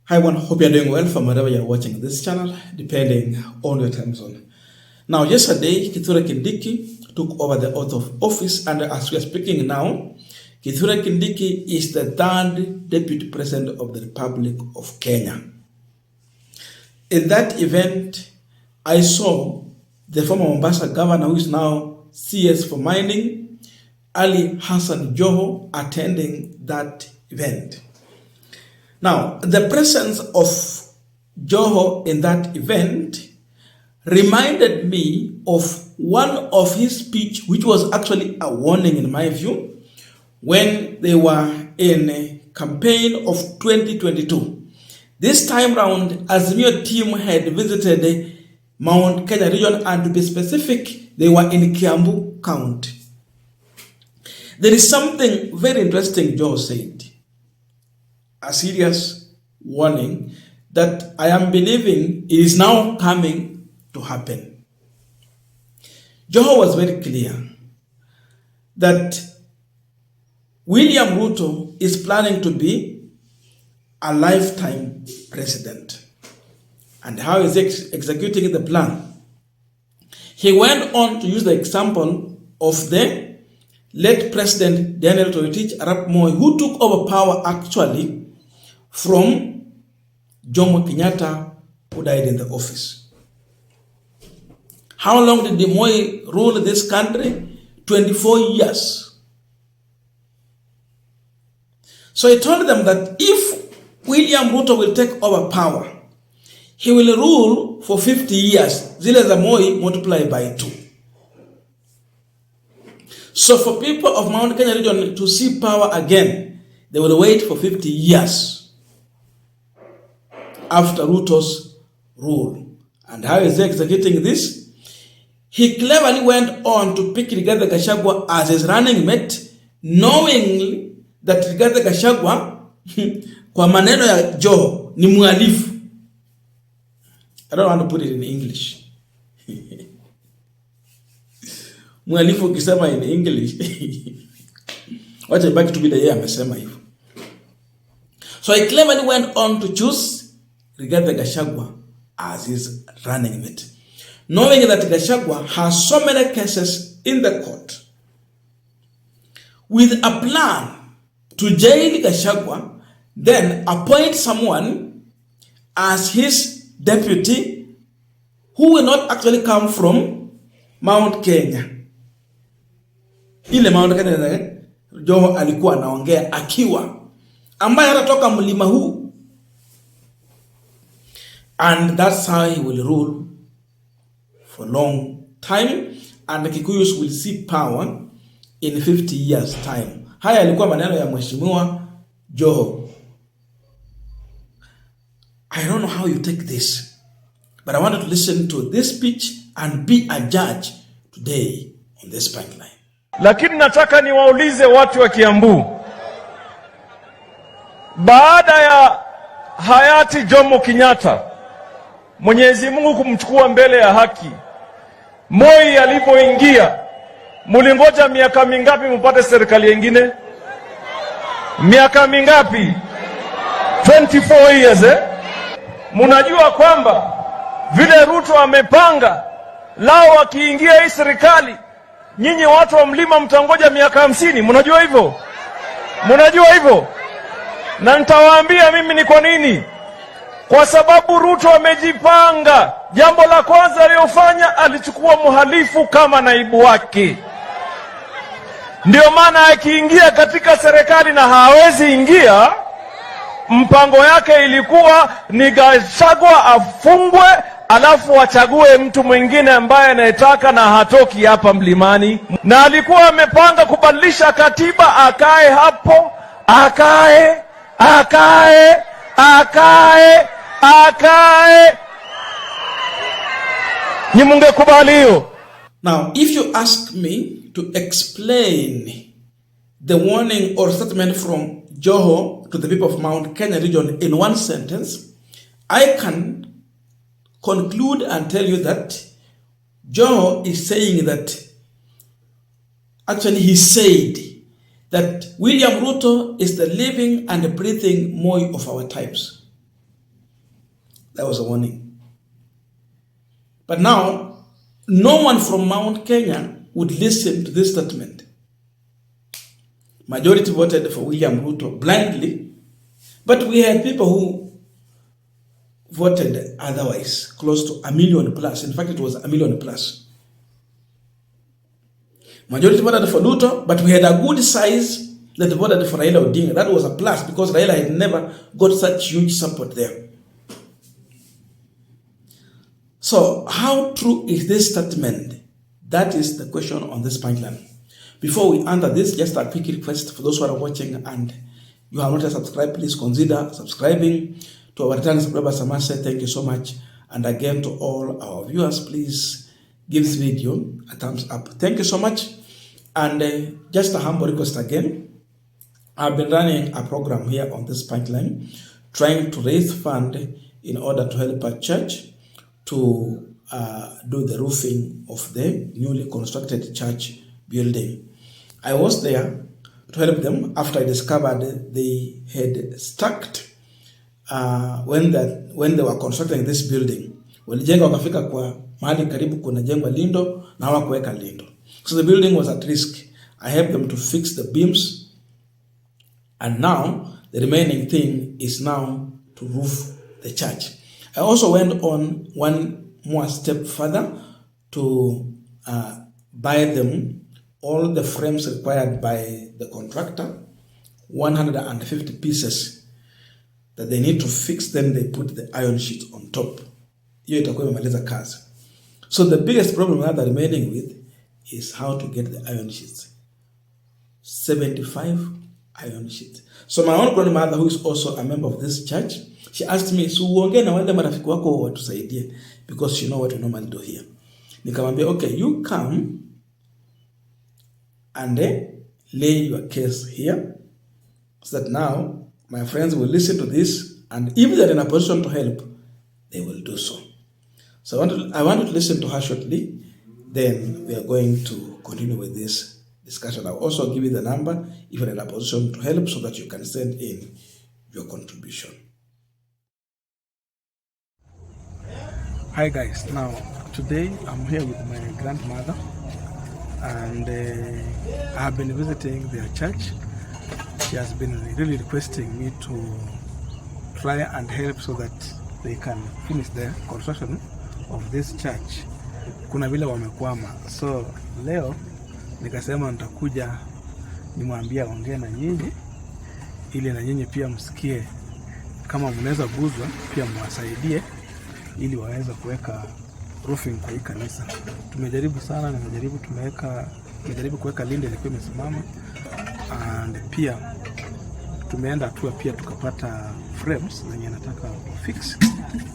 Hi everyone, hope you're doing well from wherever you're watching this channel, depending on your time zone. Now, yesterday, Kithure Kindiki took over the oath of office, and as we are speaking now, Kithure Kindiki is the third deputy president of the Republic of Kenya. In that event, I saw the former Mombasa governor, who is now CS for mining, Ali Hassan Joho, attending that event. Now, the presence of Joho in that event reminded me of one of his speech, which was actually a warning in my view, when they were in a campaign of 2022. This time round, Azimio team had visited Mount Kenya region, and to be specific, they were in Kiambu County. There is something very interesting Joho said. A serious warning that I am believing is now coming to happen. Joho was very clear that William Ruto is planning to be a lifetime president. And how is he executing the plan? He went on to use the example of the late President Daniel Toroitich Arap Moi, who took over power actually from Jomo Kenyatta, who died in the office. How long did Moi rule this country? 24 years. So he told them that if William Ruto will take over power, he will rule for 50 years. Zile za Moi multiplied by 2. So for people of Mount Kenya region to see power again, they will wait for 50 years after Ruto's rule. And how is he executing this? He cleverly went on to pick Rigathi Gachagwa as his running mate, knowing that Rigathi Gachagwa kwa maneno ya Joho ni mhalifu. I don't want to put it in English. Mhalifu ukisema in English. Wacha ibaki tu bila yeye amesema hivyo. So he cleverly went on to choose Rigathi Gachagwa as his running mate, knowing that Gachagwa has so many cases in the court, with a plan to jail Gachagwa, then appoint someone as his deputy who will not actually come from Mount Kenya. Ile Mount Kenya Joho alikuwa anaongea akiwa ambaye anatoka mlima huu. And that's how he will rule for a long time, and the Kikuyus will see power in 50 years time. Haya alikuwa maneno ya Mheshimiwa Joho. I don't know how you take this, but I wanted to listen to this speech and be a judge today on this punchline. Lakini nataka niwaulize watu wa Kiambu. Baada ya hayati Jomo Kenyatta, Mwenyezi Mungu kumchukua mbele ya haki, Moi alipoingia, mulingoja miaka mingapi mpate serikali nyingine? Miaka mingapi? 24 years Munajua kwamba vile Ruto amepanga, lao akiingia hii serikali, nyinyi watu wa mlima mtangoja miaka 50. Munajua hivyo? Munajua hivyo? Na nitawaambia mimi ni kwa nini. Kwa sababu Ruto amejipanga. Jambo la kwanza aliyofanya, alichukua mhalifu kama naibu wake. Ndio maana akiingia katika serikali na hawezi ingia, mpango yake ilikuwa ni Gachagwa afungwe, alafu achague mtu mwingine ambaye anayetaka na hatoki hapa mlimani. Na alikuwa amepanga kubadilisha katiba, akae hapo, akae. Ni mungekubali hiyo? Now, if you ask me to explain the warning or statement from Joho to the people of Mount Kenya region in one sentence, I can conclude and tell you that Joho is saying that, actually he said that William Ruto is the living and breathing Moi of our times. That was a warning. But now, no one from Mount Kenya would listen to this statement. Majority voted for William Ruto blindly, but we had people who voted otherwise, close to 1 million plus. In fact, it was 1 million plus. Majority voted for Ruto, but we had a good size that voted for Raila Odinga. That was a plus because Raila had never got such huge support there. So, how true is this statement? That is the question on this punchline. Before we answer this, just a quick request for those who are watching and you have not yet subscribed, please consider subscribing. To our returning subscribers, I must say thank you so much. And again, to all our viewers, please give this video a thumbs up. Thank you so much. And just a humble request again. I've been running a program here on this punchline, trying to raise fund in order to help a church to do the roofing of the newly constructed church building. I was there to help them after I discovered they had stacked when they were constructing this building. Walijenga wakafika kwa mahali karibu kuna jengwa lindo na hawakuweka lindo. So the building was at risk. I helped them to fix the beams, and now the remaining thing is now to roof the church. I also went on one more step further to buy them all the frames required by the contractor, 150 pieces that they need to fix. Then they put the iron sheets on top. Hiyo itakuwa imemaliza kazi. So the biggest problem that they're remaining with is how to get the iron sheets. 75 iron sheets. So my own grandmother, who is also a member of this church, she asked me, so uongee na wale marafiki wako watusaidie, because she know what we normally do here. Nikamwambia, okay, you come and lay your case here, so that now my friends will listen to this, and if they're in a position to help, they will do so. So I want to listen to her shortly, then we are going to continue with this discussion. I'll also give you the number if you're in a position to help, so that you can send in your contribution. Hi guys, now today I'm here with my grandmother, and I have been visiting their church. She has been really requesting me to try and help so that they can finish the construction of this church. Kuna vile wamekwama. So leo nikasema nitakuja nimwambia ongea na nyinyi, ili na nyinyi pia msikie kama mnaweza guzwa, pia mwasaidie ili waweze kuweka roofing kwa hii kanisa. Tumejaribu sana, tumejaribu kuweka linde ilikuwa imesimama, and pia tumeenda tu pia tukapata frames zenye nataka fix,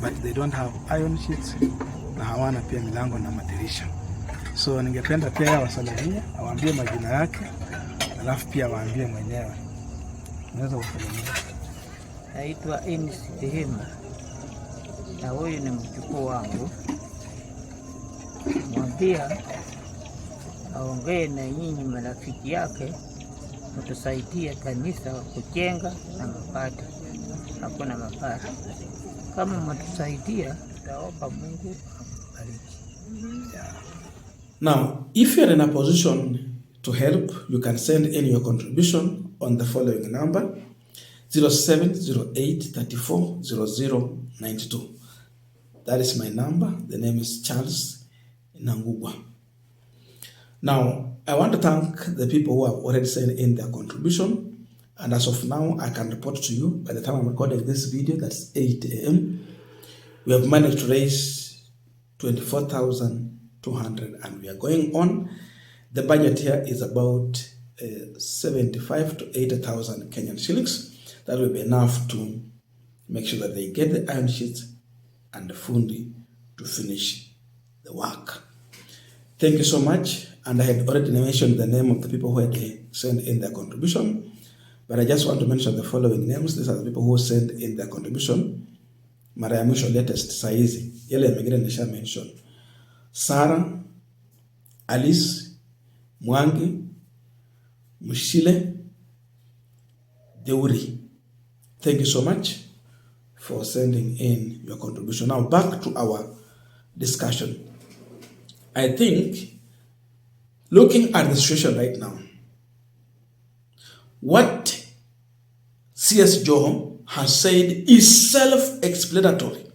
but they don't have iron sheets na hawana pia milango na madirisha. So ningependa pia wasalimie, awaambie majina yake, alafu pia waambie mwenyewe. Unaweza kusalimia? Naitwa Stureh, na huyu ni mjukuu wangu. Mwambia aongee na nyinyi marafiki yake, mtusaidie kanisa kujenga na mapato. Hakuna mapato. Kama mtusaidia, tutaomba Mungu akubariki. Now, if you're in a position to help, you can send in your contribution on the following number: 0708340092. That is my number. The name is Charles Inangungwa. Now, I want to thank the people who have already sent in their contribution. And as of now, I can report to you, by the time I'm recording this video, that's 8 a.m., we have managed to raise 24,200, and we are going on. The budget here is about 75 to 80,000 Kenyan shillings. That will be enough to make sure that they get the iron sheets and the fundi to finish the work. Thank you so much. And I had already mentioned the name of the people who had sent in their contribution, but I just want to mention the following names. These are the people who sent in their contribution. Mara ya mwisho latest saizi, yale ya mengine nisha mention: Sarah, Alice, Mwangi, Mushile, Deuri. Thank you so much for sending in your contribution. Now back to our discussion. I think looking at the situation right now, what CS Joho has said is self-explanatory.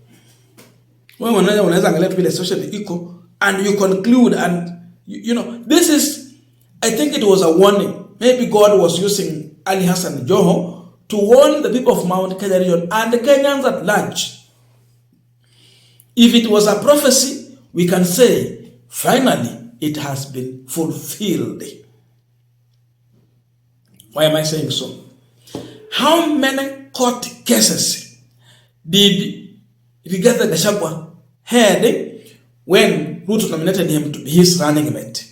When unaweza angalia tu ile situation iko and you conclude, and you know, this is, I think it was a warning. Maybe God was using Ali Hassan Joho to warn the people of Mount Kenya region and the Kenyans at large. If it was a prophecy, we can say finally it has been fulfilled. Why am I saying so? How many court cases did Rigathi Gachagwa had when Ruto nominated him to be his running mate?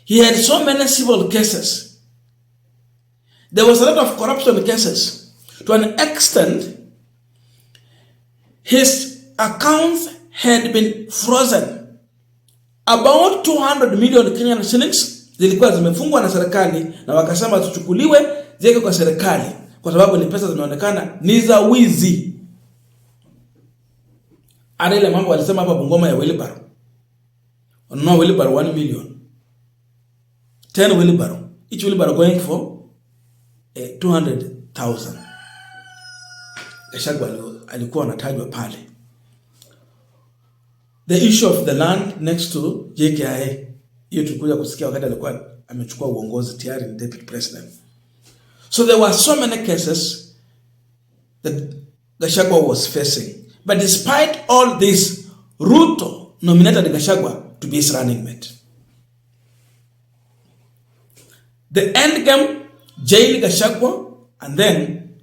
He had so many civil cases. There was a lot of corruption cases. To an extent, his accounts had been frozen. About 200 million Kenyan shillings zilikuwa zimefungwa na serikali, na wakasema tuchukuliwe ziweke kwa serikali kwa sababu ni pesa zimeonekana ni za wizi. Ana ile mambo alisema hapa Bungoma ya wheelbarrow. No wheelbarrow 1 million. 10 wheelbarrow. Each wheelbarrow going for 200,000. Gachagwa alikuwa anatajwa pale. The issue of the land next to JKIA, hiyo tulikuja kusikia wakati alikuwa amechukua uongozi tayari ni deputy president. So there were so many cases that Gachagwa was facing. But despite all this, Ruto nominated Gachagwa to be his running mate. The end game, jail Gachagwa and then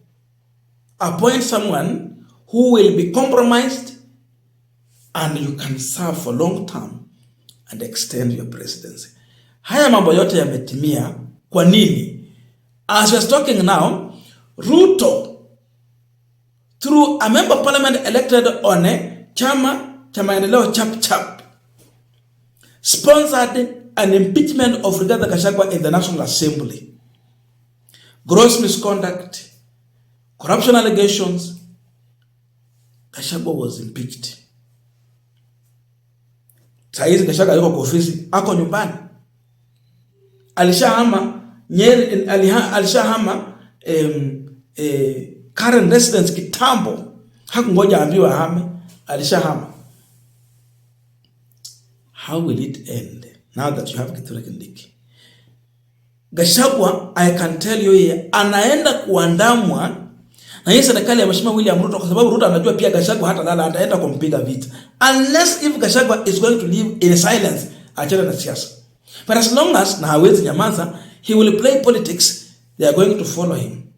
appoint someone who will be compromised and you can serve for long term and extend your presidency. Haya mambo yote yametimia. Kwa nini? As we're talking now, Ruto, through a member of parliament elected on a chama maendeleo chap, sponsored an impeachment of Rigathi Gachagwa in the National Assembly. Gross misconduct, corruption allegations. Gachagwa was impeached. Saizi Gachagwa yuko kwa ofisi, ako nyumbani. Alishahama Nyeri, alishahama current residence kitambo. Hakungoja ambiwa ahame, alishahama. How will it end now that you have Kithure Kindiki? Gachagwa, I can tell you here, anaenda kuandamwa na hii serikali ya Mheshimiwa William Ruto, kwa sababu Ruto anajua pia Gachagwa hata lala ataenda kumpiga vita. Unless if Gachagwa is going to live in silence, achana na siasa. But as long as na hawezi nyamaza, he will play politics, they are going to follow him.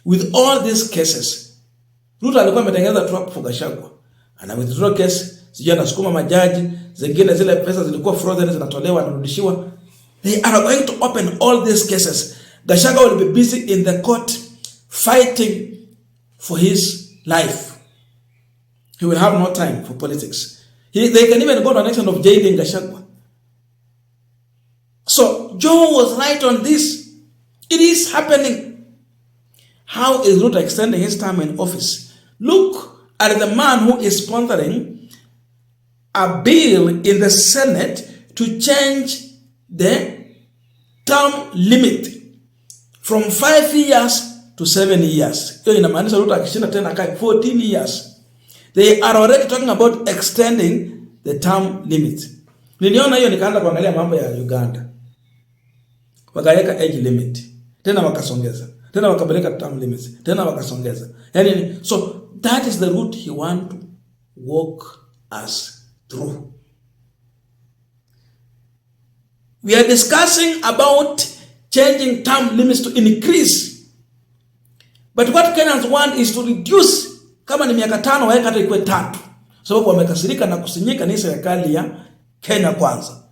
With all these cases, Ruto alikuwa ametengeneza trap for Gachagwa. Ana withdraw case, sijui anasukuma majaji, zingine zile pesa zilikuwa frozen zinatolewa anarudishiwa. They are going to open all these cases. Gachagwa will be busy in the court fighting for his life. He will have no time for politics. They can even go to an action of jailing Gachagwa. So Joho was right on this. It is happening. How is Ruto extending his term in office? Look at the man who is sponsoring a bill in the Senate to change the term limit from 5 years to 7 years. Hiyo inamaanisha Ruto akishinda tena kai 14 years. They are already talking about extending the term limit. Niliona hiyo nikaanza kuangalia mambo ya Uganda. Wakaweka age limit. Tena wakasongeza. Tena wakabeleka term limits. Tena wakasongeza. Yani, so that is the route he want to walk us through. We are discussing about changing term limits to increase. But what Kenyans want is to reduce. Kama ni miaka 5 waeka hata ikuwe 3. Sababu wamekasirika na kusinyika ni serikali ya Kenya kwanza.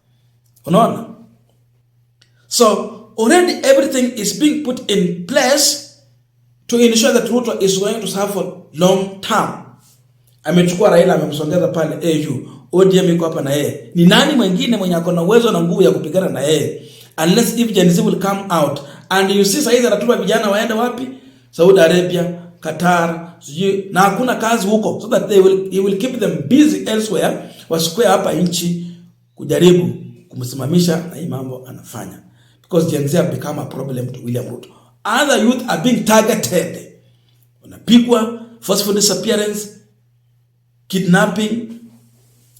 Unaona? So already everything is being put in place to ensure that Ruto is going to serve for long term. Amechukua Raila amemsongeza pale AU. ODM iko hapa na yeye. Ni nani mwingine mwenye ako na uwezo na nguvu ya kupigana na yeye? Unless if Gen Z will come out. And you see saizi anatuma vijana waende wapi? Saudi Arabia, Qatar, na hakuna kazi huko, so that he will keep them busy elsewhere, wasikue hapa nchi kujaribu kumsimamisha na hii mambo anafanya. Because Gen Z have become a problem to William Ruto. Other youth are being targeted. Wanapigwa, forceful disappearance, kidnapping,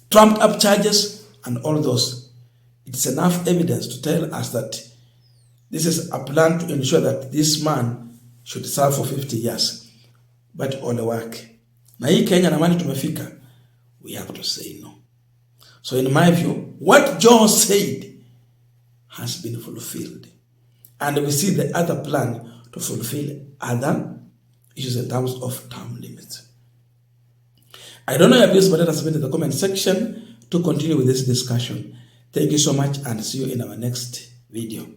trumped up charges, and all those. It's enough evidence to tell us that this is a plan to ensure that this man should serve for 50 years. But ole wake. Na hii Kenya na mani tumefika, we have to say no. So in my view, what Joho said has been fulfilled. And we see the other plan to fulfill other issues in terms of term limits. I don't know your views, but let us submit in the comment section to continue with this discussion. Thank you so much and see you in our next video.